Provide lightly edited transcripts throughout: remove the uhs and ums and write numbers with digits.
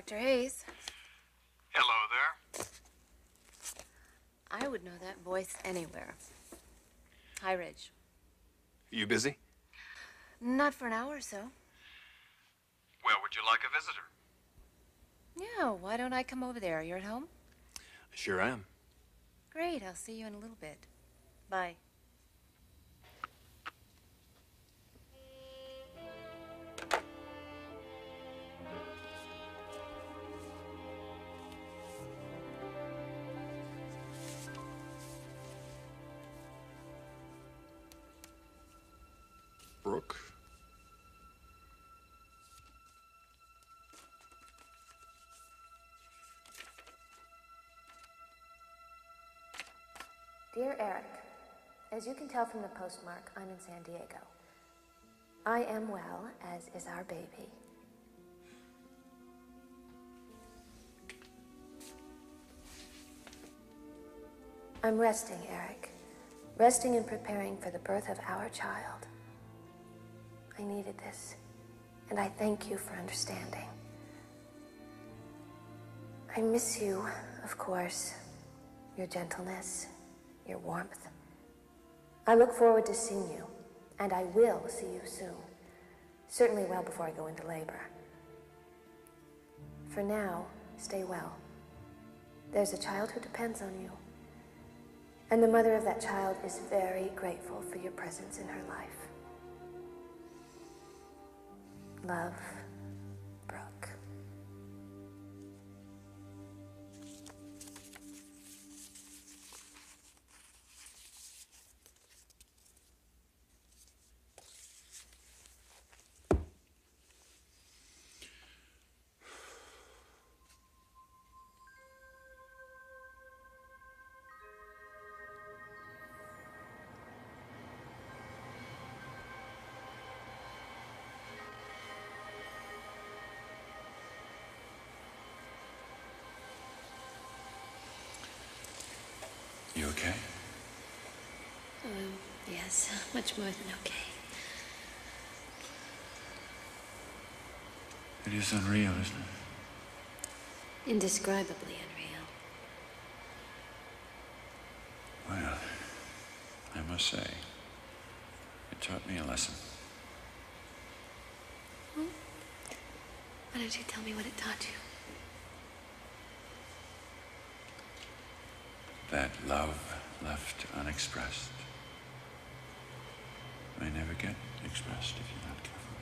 Dr. Hayes. Hello there. I would know that voice anywhere. Hi, Ridge. You busy? Not for an hour or so. Well, would you like a visitor? Yeah, why don't I come over there? You're at home? I sure am. Great, I'll see you in a little bit. Bye. Brooke? Dear Eric, as you can tell from the postmark, I'm in San Diego. I am well, as is our baby. I'm resting, Eric. Resting and preparing for the birth of our child. I needed this, and I thank you for understanding. I miss you, of course. Your gentleness, your warmth. I look forward to seeing you, and I will see you soon. Certainly well before I go into labor. For now, stay well. There's a child who depends on you. And the mother of that child is very grateful for your presence in her life. Love, Brooke. You okay? Yes, much more than okay. It is unreal, isn't it? Indescribably unreal. Well, I must say, it taught me a lesson. Well, why don't you tell me what it taught you? That love left unexpressed may never get expressed if you're not careful.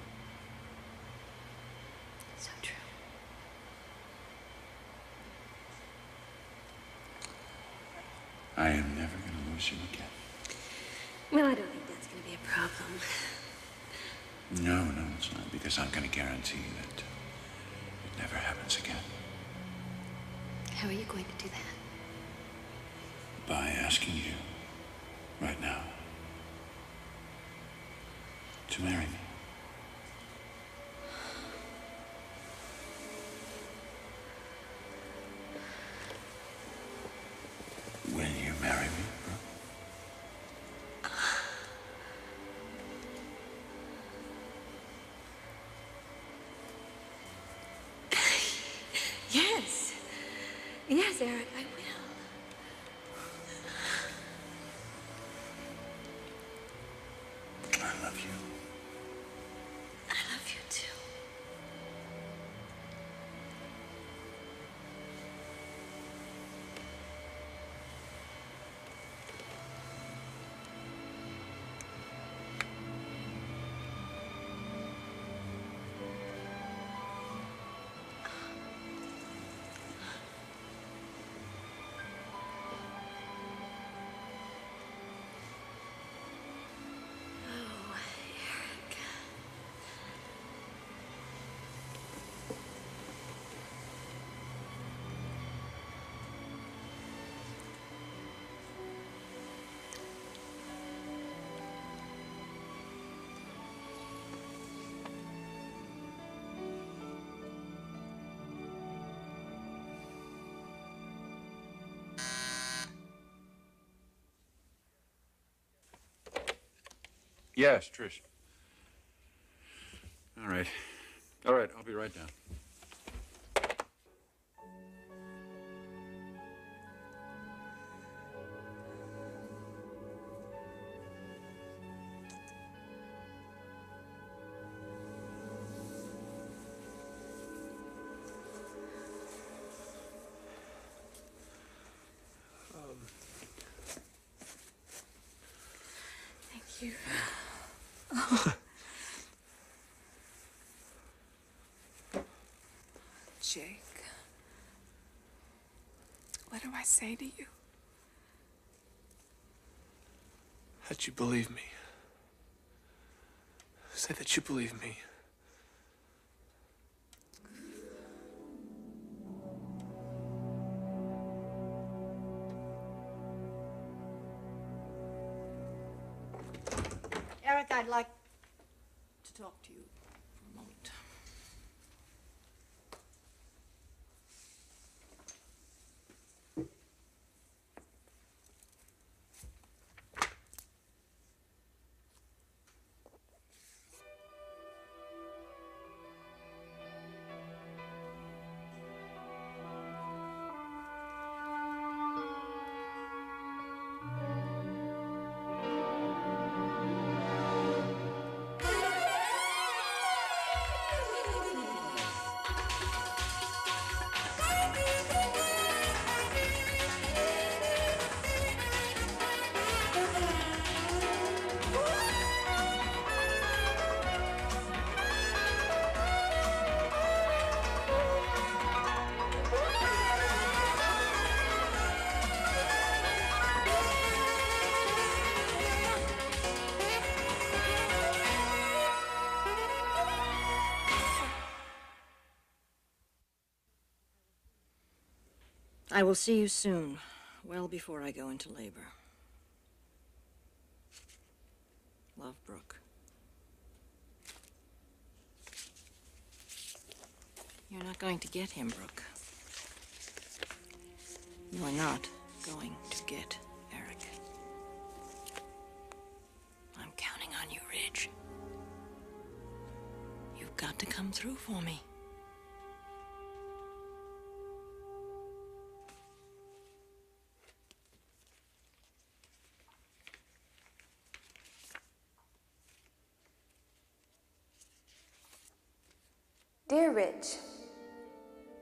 So true. I am never going to lose you again. Well, I don't think that's going to be a problem. No, it's not, because I'm going to guarantee that it never happens again. How are you going to do that? By asking you, right now, to marry me. Will you marry me, Brooke? Yes. Yes, Eric, I will. I love you. I love you too. Oh, Eric. Yes, Trish. All right, I'll be right down. you. Oh. Jake, what do I say to you? That you believe me. Say that you believe me. Eric, I'd like to talk to you for a moment. I will see you soon, well before I go into labor. Love, Brooke. You're not going to get him, Brooke. You are not going to get Eric. I'm counting on you, Ridge. You've got to come through for me. Dear Ridge,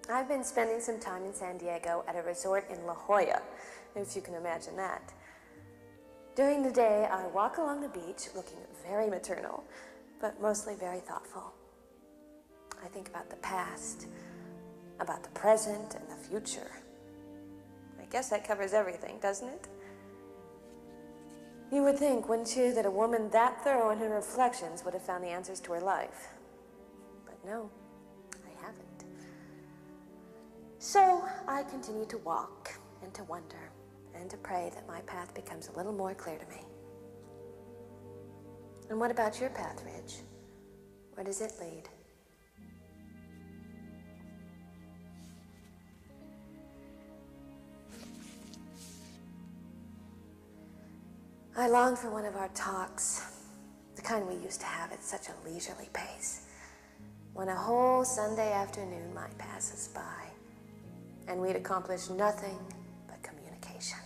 I've been spending some time in San Diego at a resort in La Jolla, if you can imagine that. During the day, I walk along the beach looking very maternal, but mostly very thoughtful. I think about the past, about the present and the future. I guess that covers everything, doesn't it? You would think, wouldn't you, that a woman that thorough in her reflections would have found the answers to her life. But no. Haven't. So I continue to walk and to wonder and to pray that my path becomes a little more clear to me. And what about your path, Ridge? Where does it lead? I long for one of our talks, the kind we used to have at such a leisurely pace. When a whole Sunday afternoon might pass us by, and we'd accomplish nothing but communication.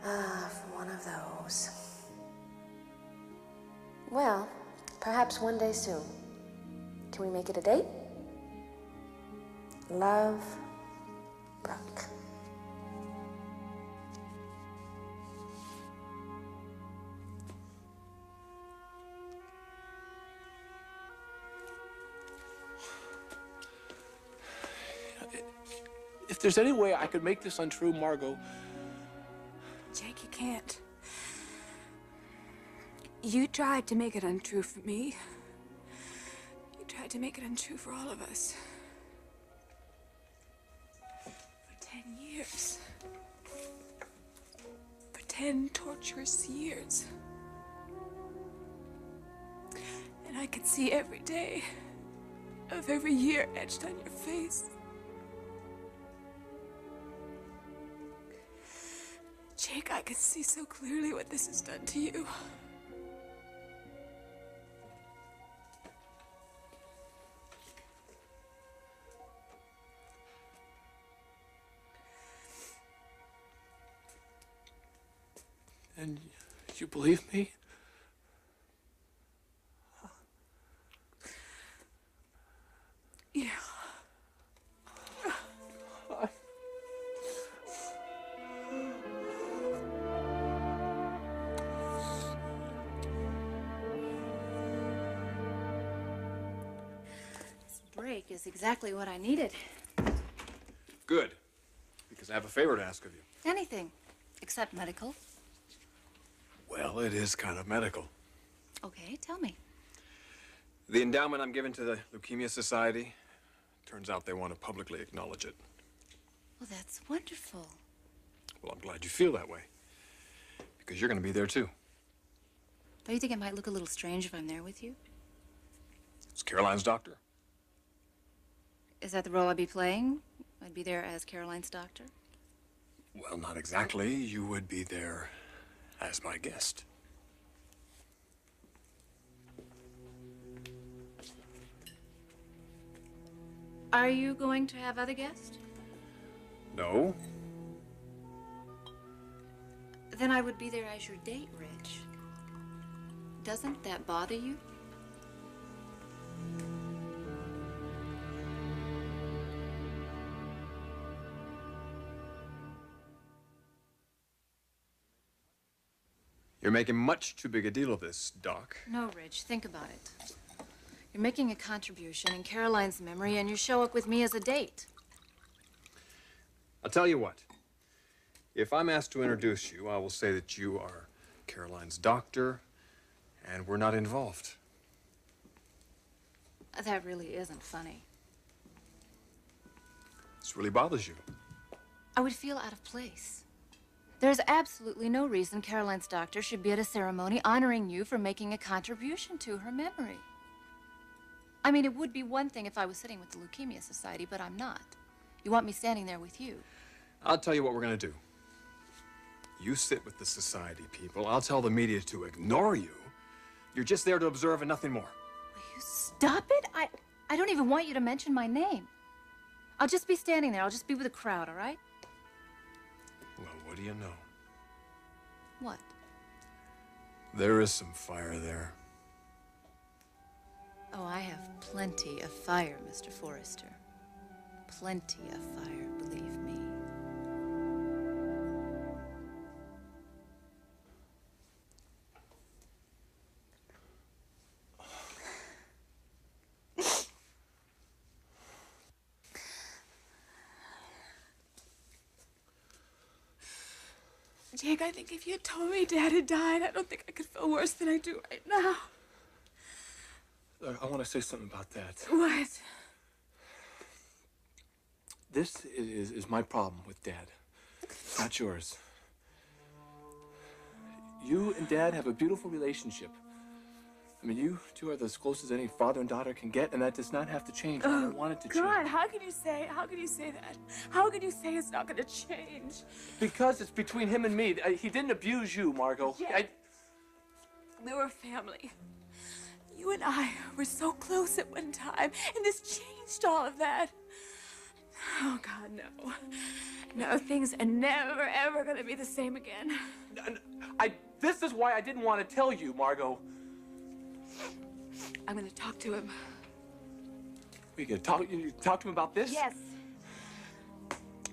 Ah, for one of those. Well, perhaps one day soon. Can we make it a date? Love, Brooke. If there's any way I could make this untrue, Margo... Jake, you can't. You tried to make it untrue for me. You tried to make it untrue for all of us. For 10 years. For 10 torturous years. And I could see every day of every year etched on your face. Jake, I could see so clearly what this has done to you. And you believe me? Yeah. break is exactly what I needed. Good, because I have a favor to ask of you. Anything except medical. Well, it is kind of medical. Okay, tell me. The endowment I'm giving to the Leukemia Society, turns out they want to publicly acknowledge it. Well, that's wonderful. Well, I'm glad you feel that way, because you're going to be there too. Don't you think it might look a little strange if I'm there with you? It's Caroline's doctor. Is that the role I'd be playing? I'd be there as Caroline's doctor? Well, not exactly. You would be there as my guest. Are you going to have other guests? No. Then I would be there as your date, Rich. Doesn't that bother you? You're making much too big a deal of this, Doc. No, Rich, think about it. You're making a contribution in Caroline's memory, and you show up with me as a date. I'll tell you what. If I'm asked to introduce you, I will say that you are Caroline's doctor, and we're not involved. That really isn't funny. This really bothers you. I would feel out of place. There's absolutely no reason Caroline's doctor should be at a ceremony honoring you for making a contribution to her memory. I mean, it would be one thing if I was sitting with the Leukemia Society, but I'm not. You want me standing there with you. I'll tell you what we're going to do. You sit with the society people. I'll tell the media to ignore you. You're just there to observe and nothing more. Will you stop it? I don't even want you to mention my name. I'll just be standing there. I'll just be with the crowd, all right? Well, what do you know? What? There is some fire there. Oh, I have plenty of fire, Mr. Forrester. Plenty of fire, believe me. Jake, I think if you had told me Dad had died, I don't think I could feel worse than I do right now. I want to say something about that. What? This is my problem with Dad, not yours. You and Dad have a beautiful relationship. I mean, you two are as close as any father and daughter can get, and that does not have to change. I don't want it to God, change. how can you say that? How can you say it's not gonna change? Because it's between him and me. He didn't abuse you, Margo. Yeah. We were family. You and I were so close at one time, and this changed all of that. Oh, God, no. No, things are never, ever gonna be the same again. This is why I didn't want to tell you, Margo. I'm gonna talk to him. We can you talk to him about this? Yes.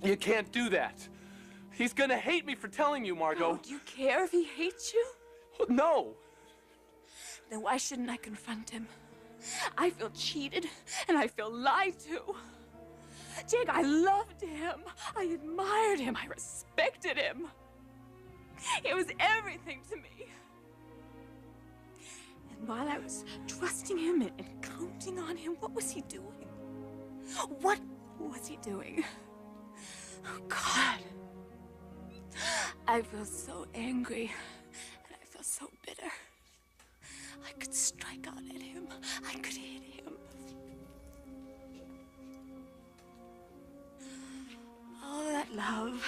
You can't do that. He's gonna hate me for telling you, Margo. Oh, do you care if he hates you? No. Then why shouldn't I confront him? I feel cheated, and I feel lied to. Jake, I loved him. I admired him. I respected him. He was everything to me. And while I was trusting him and counting on him, what was he doing? What was he doing? Oh, God. I feel so angry, and I feel so bitter. I could strike out at him. I could hit him. All that love,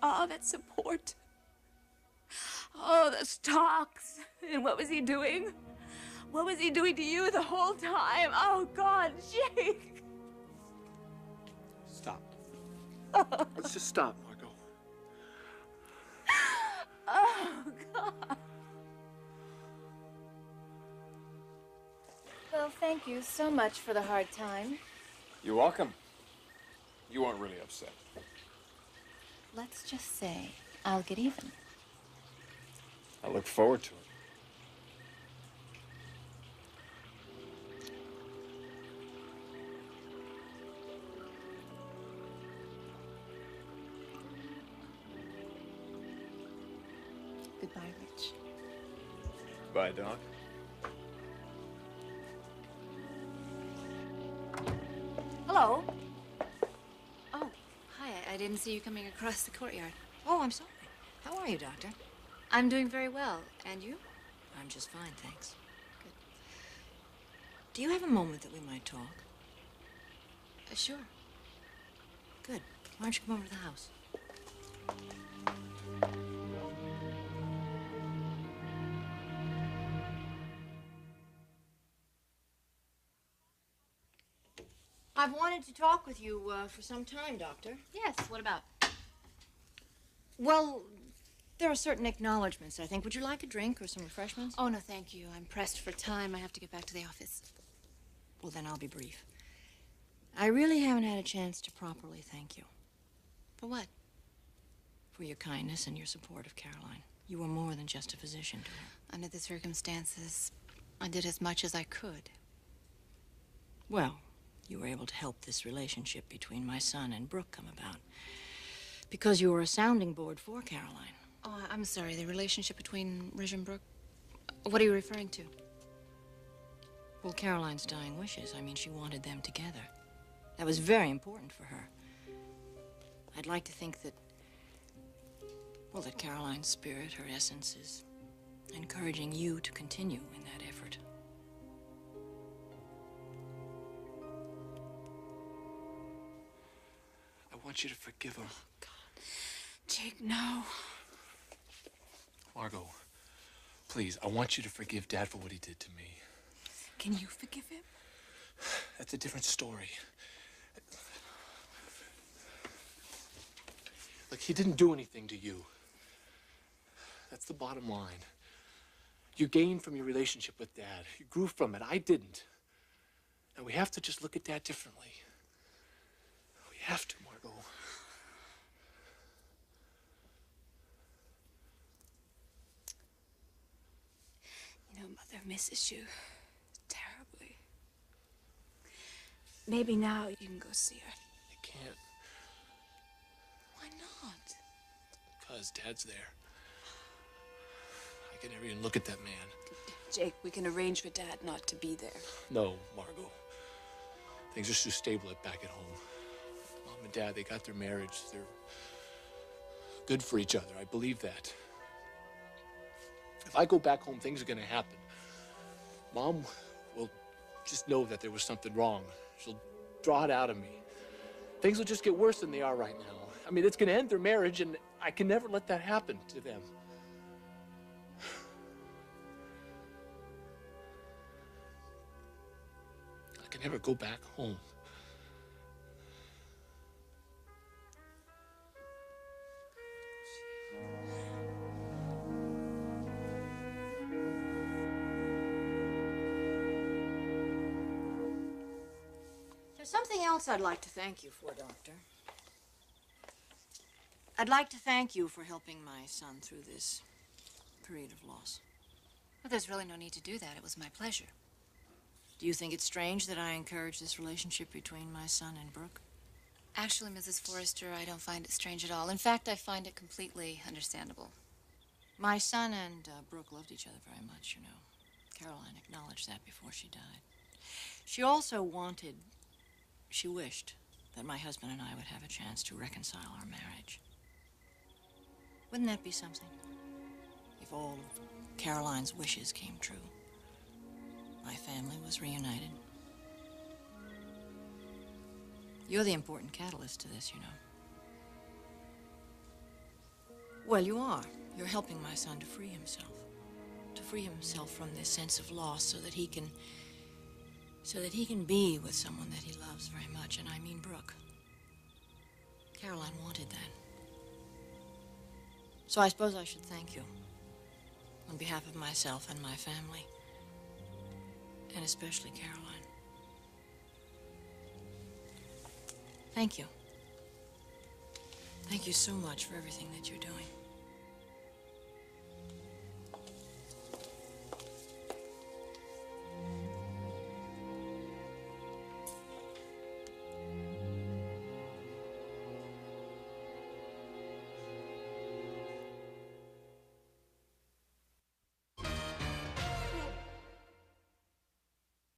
all that support, all those talks. And what was he doing? What was he doing to you the whole time? Oh, God, Jake. Stop. Let's just stop, Margo. Oh, God. Well, thank you so much for the hard time. You're welcome. You weren't really upset. Let's just say I'll get even. I look forward to it. Goodbye, Rich. Bye, Doc. Hello. Oh, hi. I didn't see you coming across the courtyard. Oh, I'm sorry. How are you, Doctor? I'm doing very well. And you? I'm just fine, thanks. Good. Do you have a moment that we might talk? Sure. Good. Why don't you come over to the house? I've wanted to talk with you for some time, Doctor. Yes, what about? Well, there are certain acknowledgments, I think. Would you like a drink or some refreshments? Oh, no, thank you. I'm pressed for time. I have to get back to the office. Well, then I'll be brief. I really haven't had a chance to properly thank you. For what? For your kindness and your support of Caroline. You were more than just a physician to her. Under the circumstances, I did as much as I could. Well, you were able to help this relationship between my son and Brooke come about. Because you were a sounding board for Caroline. Oh, I'm sorry. The relationship between Ridge and Brooke? What are you referring to? Well, Caroline's dying wishes. I mean, she wanted them together. That was very important for her. I'd like to think that, well, that Caroline's spirit, her essence, is encouraging you to continue in that effort. I want you to forgive him. Jake, no. Margo, please, I want you to forgive Dad for what he did to me. Can you forgive him? That's a different story. Look, he didn't do anything to you. That's the bottom line. You gained from your relationship with Dad. You grew from it. I didn't. And we have to just look at Dad differently. We have to, Margo. You know, Mother misses you terribly. Maybe now you can go see her. I can't. Why not? Because Dad's there. I can never even look at that man. Jake, we can arrange for Dad not to be there. No, Margo. Things are too stable back at home. Mom and Dad, they got their marriage. They're good for each other. I believe that. If I go back home, things are going to happen. Mom will just know that there was something wrong. She'll draw it out of me. Things will just get worse than they are right now. I mean, it's going to end their marriage, and I can never let that happen to them. I can never go back home. There's something else I'd like to thank you for, Doctor. I'd like to thank you for helping my son through this period of loss. Well, there's really no need to do that. It was my pleasure. Do you think it's strange that I encourage this relationship between my son and Brooke? Actually, Mrs. Forrester, I don't find it strange at all. In fact, I find it completely understandable. My son and Brooke loved each other very much, you know. Caroline acknowledged that before she died. She also she wished that my husband and I would have a chance to reconcile our marriage. Wouldn't that be something? If all of Caroline's wishes came true, my family was reunited. You're the important catalyst to this, you know. Well, you are. You're helping my son to free himself. To free himself from this sense of loss so that he can be with someone that he loves very much, and I mean Brooke. Caroline wanted that. So I suppose I should thank you on behalf of myself and my family, and especially Caroline. Thank you. Thank you so much for everything that you're doing.